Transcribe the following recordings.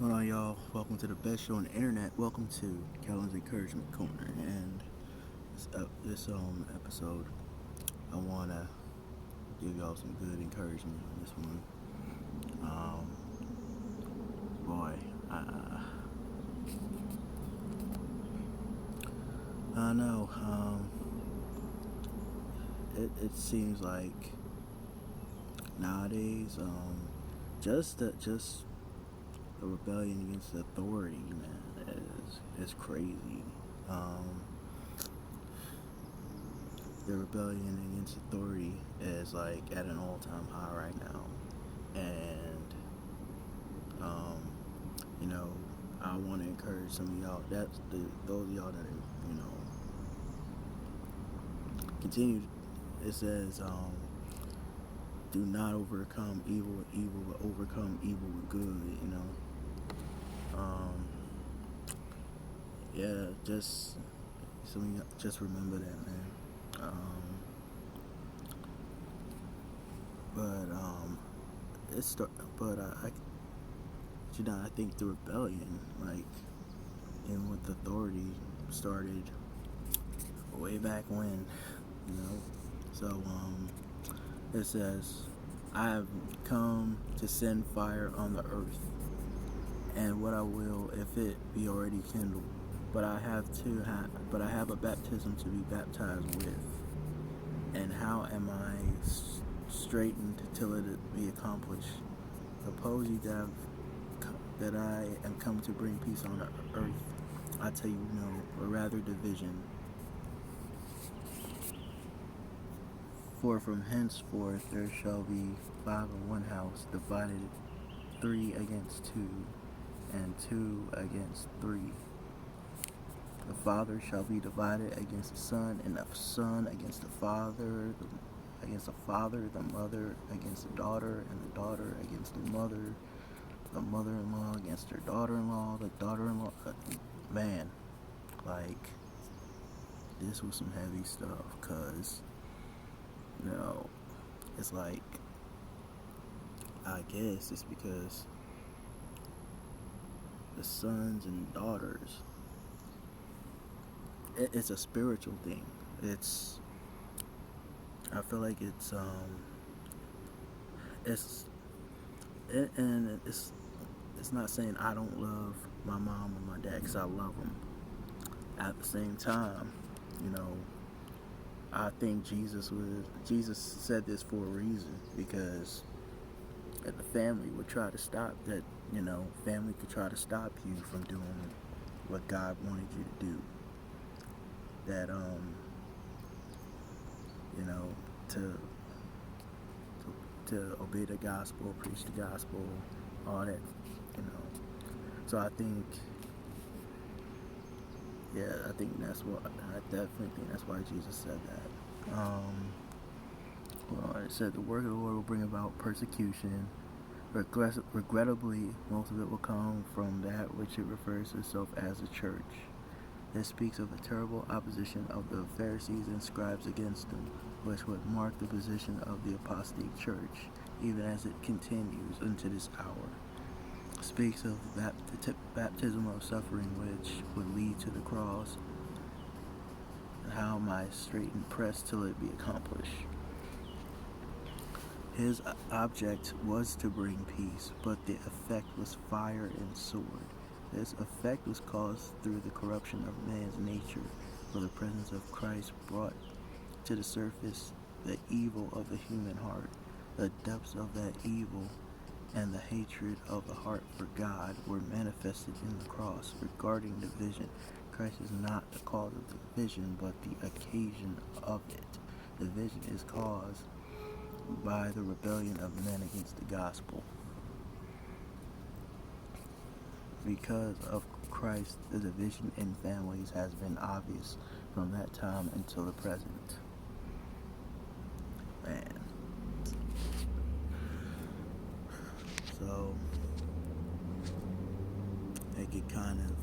Hold on, y'all. Welcome to the best show on the internet. Welcome to Kelvin's Encouragement Corner. And this episode, I wanna give y'all some good encouragement on this one. Um, boy, I know. It seems like nowadays, just the rebellion against authority, man, is crazy. Um, the rebellion against authority is like at an all-time high right now, and um, you know, I want to encourage some of y'all. Those of y'all that are, continue. It says, do not overcome evil with evil, but overcome evil with good. Um, yeah, just remember that, man. Um, but it's start, but I think the rebellion, like, and with authority, started way back when, you know. So it says, "I have come to send fire on the earth, and what I will, if it be already kindled. But I have a baptism to be baptized with. And how am I straightened till it be accomplished? Suppose ye that I am come to bring peace on the earth. I tell you no, but rather division. For from henceforth there shall be 5 in 1 house, divided 3 against 2, and 2 against 3. The father shall be divided against the son, and the son against the father, the mother against the daughter, and the daughter against the mother-in-law against her daughter-in-law, the daughter-in-law. Man, like, this was some heavy stuff, cause it's like, I guess it's because the sons and daughters, it's a spiritual thing. I feel like it's not saying I don't love my mom or my dad, because I love them. At the same time, you know, I think Jesus said this for a reason, because the family would try to stop that. Family could try to stop you from doing what God wanted you to do. That you know, to obey the gospel, preach the gospel, all that. So I think, I definitely think that's why Jesus said that. Well, it said the word of the Lord will bring about persecution. Regrettably, most of it will come from that which it refers to itself as the church. This speaks of the terrible opposition of the Pharisees and scribes against them, which would mark the position of the apostate church, even as it continues into this hour. It speaks of baptism of suffering, which would lead to the cross, and how my straighten press till it be accomplished. His object was to bring peace, but the effect was fire and sword. This effect was caused through the corruption of man's nature, for the presence of Christ brought to the surface the evil of the human heart. The depths of that evil and the hatred of the heart for God were manifested in the cross. Regarding division, Christ is not the cause of division, but the occasion of it. Division is caused by the rebellion of men against the gospel. Because of Christ, the division in families has been obvious from that time until the present. Man. So, it could kind of,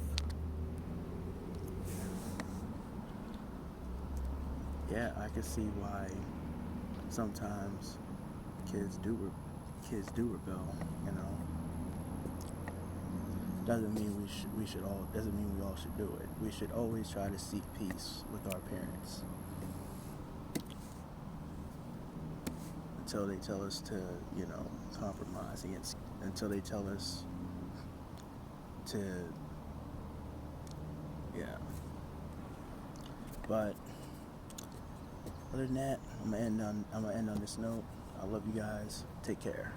I can see why sometimes kids do rebel, doesn't mean we all should do it. We should always try to seek peace with our parents until they tell us to, compromise until they tell us to, yeah. But other than that, I'm gonna end on this note. I love you guys. Take care.